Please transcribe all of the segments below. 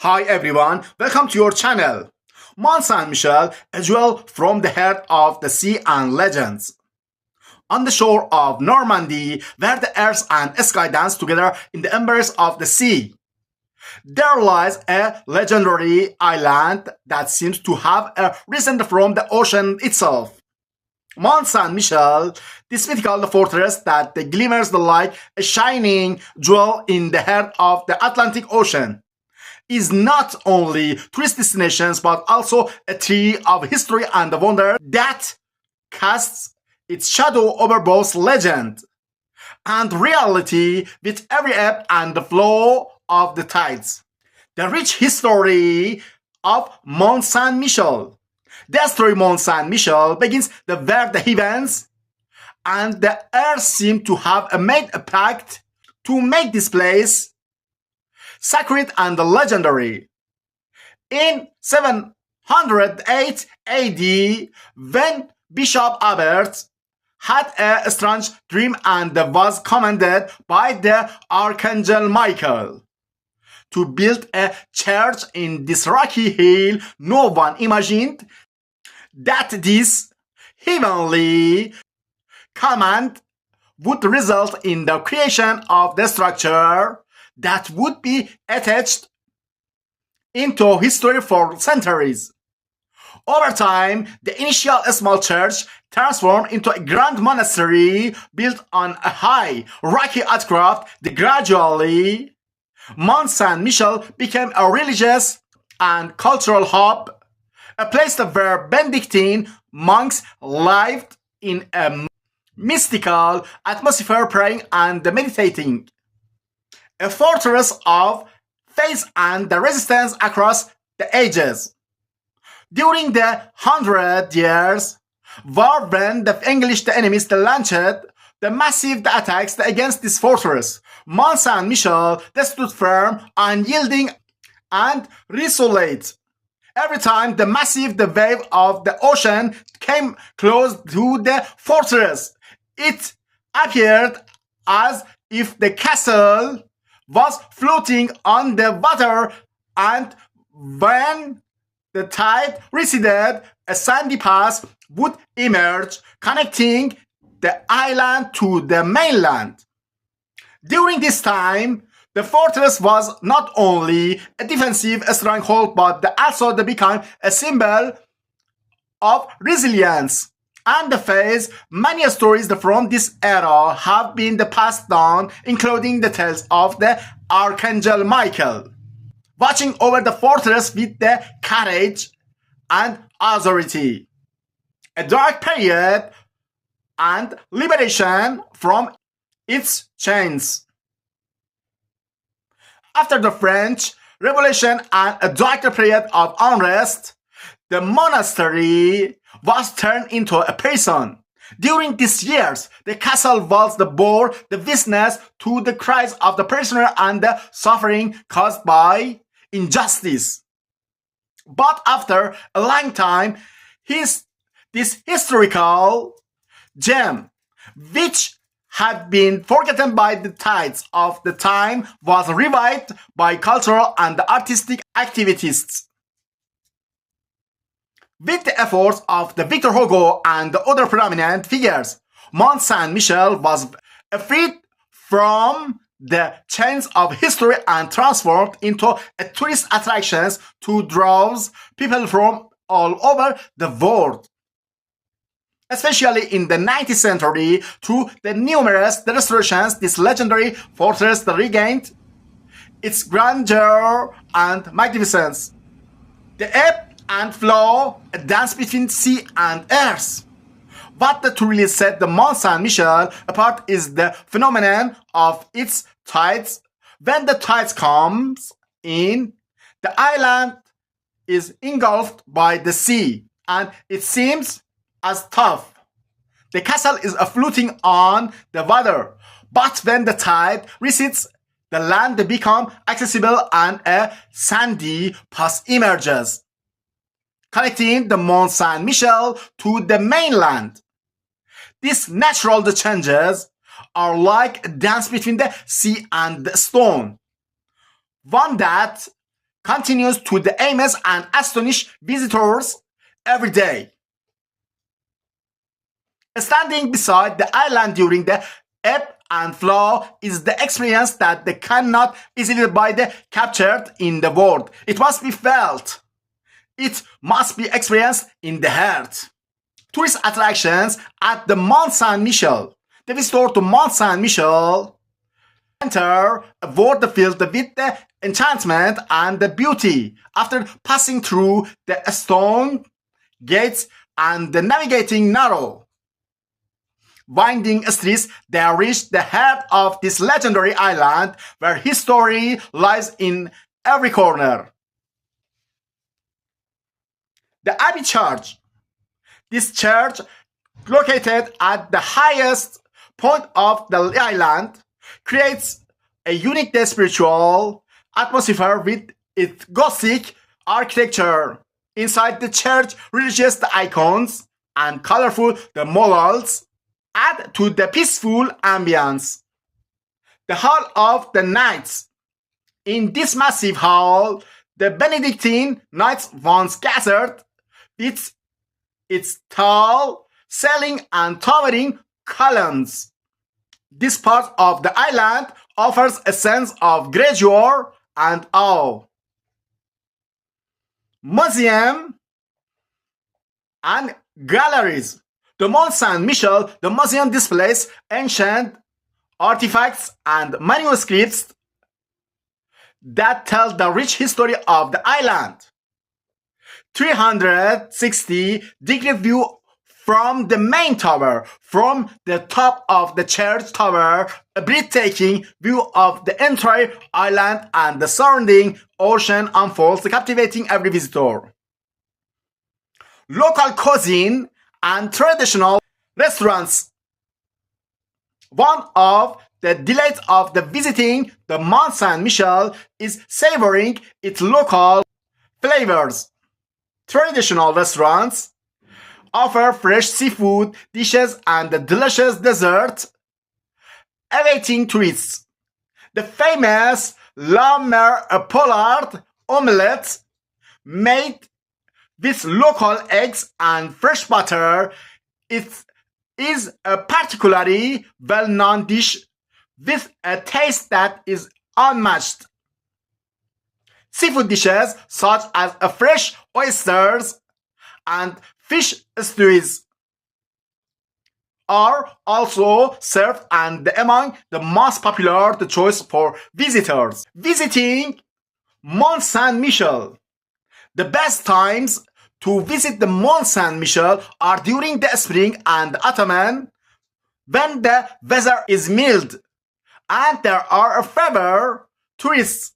Hi everyone, welcome to your channel. Mont Saint-Michel, a jewel from the heart of the sea and legends. On the shore of Normandy, where the earth and sky dance together in the embers of the sea, there lies a legendary island that seems to have risen from the ocean itself. Mont Saint-Michel, this mythical fortress that glimmers like a shining jewel in the heart of the Atlantic Ocean, is not only tourist destinations but also a tree of history and wonder that casts its shadow over both legend and reality with every ebb and flow of the tides. The rich history of Mont Saint-Michel. The story Mont Saint-Michel begins where the heavens and the earth seem to have made a pact to make this place sacred and legendary. In 708 AD, when Bishop Albert had a strange dream and was commanded by the Archangel Michael to build a church in this rocky hill, no one imagined that this heavenly command would result in the creation of the structure that would be attached into history for centuries. Over time, the initial small church transformed into a grand monastery built on a high, rocky outcrop. Gradually, Mont Saint-Michel became a religious and cultural hub, a place where Benedictine monks lived in a mystical atmosphere, praying and meditating. A fortress of faith and the resistance across the ages. During the 100 Years' War, when the English enemies launched the massive attacks against this fortress, Mont Saint-Michel stood firm, unyielding, and resolute. Every time the massive wave of the ocean came close to the fortress, it appeared as if the castle was floating on the water, and when the tide receded, a sandy pass would emerge, connecting the island to the mainland. During this time, the fortress was not only a defensive stronghold but also became a symbol of resilience and the faith. Many stories from this era have been passed down, including the tales of the Archangel Michael watching over the fortress with the courage and authority. A dark period and liberation from its chains. After the French Revolution and a darker period of unrest, the monastery was turned into a prison. During these years, the castle walls bore the witness to the cries of the prisoner and the suffering caused by injustice. But after a long time, this historical gem, which had been forgotten by the tides of the time, was revived by cultural and artistic activities. With the efforts of the Victor Hugo and other prominent figures, Mont Saint-Michel was freed from the chains of history and transformed into a tourist attraction to draw people from all over the world. Especially in the 19th century, through the numerous restorations, this legendary fortress regained its grandeur and magnificence. The ebb and flow, a dance between sea and earth. What truly set the Mont Saint-Michel apart is the phenomenon of its tides. When the tides comes in, the island is engulfed by the sea, and it seems as tough. The castle is floating on the water, but when the tide recedes, the land becomes accessible and a sandy pass emerges, connecting the Mont Saint-Michel to the mainland. These natural changes are like a dance between the sea and the stone, one that continues to amaze and astonish visitors every day. Standing beside the island during the ebb and flow is the experience that they cannot easily be captured in the word. It must be felt. It must be experienced in the heart. Tourist attractions at the Mont Saint-Michel. The visitor to Mont Saint-Michel enter a world filled with the enchantment and the beauty. After passing through the stone gates and navigating narrow, winding streets, they reach the heart of this legendary island where history lies in every corner. The Abbey Church. This church, located at the highest point of the island, creates a unique spiritual atmosphere with its Gothic architecture. Inside the church, religious icons and colorful murals add to the peaceful ambience. The Hall of the Knights. In this massive hall, the Benedictine knights once gathered with its tall ceiling and towering columns. This part of the island offers a sense of grandeur and awe. Museum and galleries. The Mont Saint-Michel, the museum displays ancient artifacts and manuscripts that tell the rich history of the island. 360-degree view from the main tower. From the top of the church tower, a breathtaking view of the entire island and the surrounding ocean unfolds, captivating every visitor. Local cuisine and traditional restaurants. One of the delights of the visiting the Mont Saint-Michel is savoring its local flavors. Traditional restaurants offer fresh seafood dishes and delicious desserts awaiting tourists. The famous La Mer Pollard omelette, made with local eggs and fresh butter, it is a particularly well-known dish with a taste that is unmatched. Seafood dishes such as fresh oysters and fish stews are also served and among the most popular choice for visitors. Visiting Mont Saint-Michel. The best times to visit the Mont Saint-Michel are during the spring and autumn, when the weather is mild and there are fewer tourists.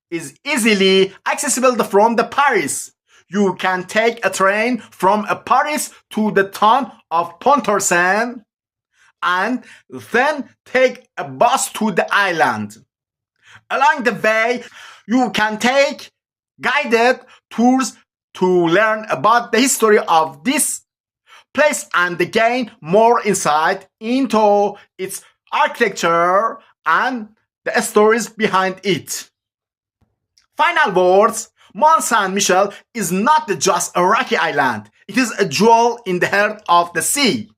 Is easily accessible from the Paris. You can take a train from Paris to the town of Pontorson and then take a bus to the island. Along the way, you can take guided tours to learn about the history of this place and gain more insight into its architecture and the stories behind it. Final words. Mont Saint-Michel is not just a rocky island. It is a jewel in the heart of the sea,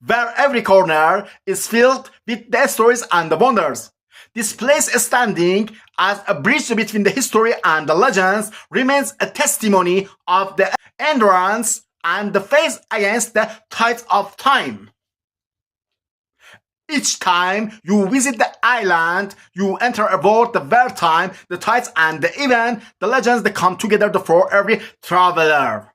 where every corner is filled with the stories and the wonders. This place, standing as a bridge between the history and the legends, remains a testimony of the endurance and the faith against the tides of time. Each time you visit the island, you enter a world where time, the tides, and even the legends that come together for every traveler.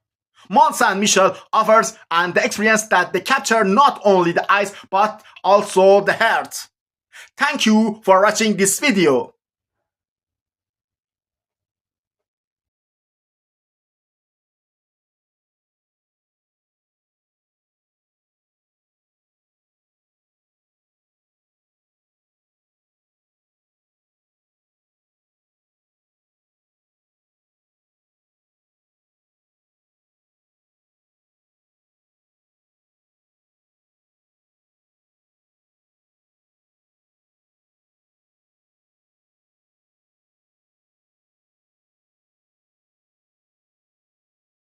Mont Saint-Michel offers an experience that they capture not only the eyes but also the heart. Thank you for watching this video.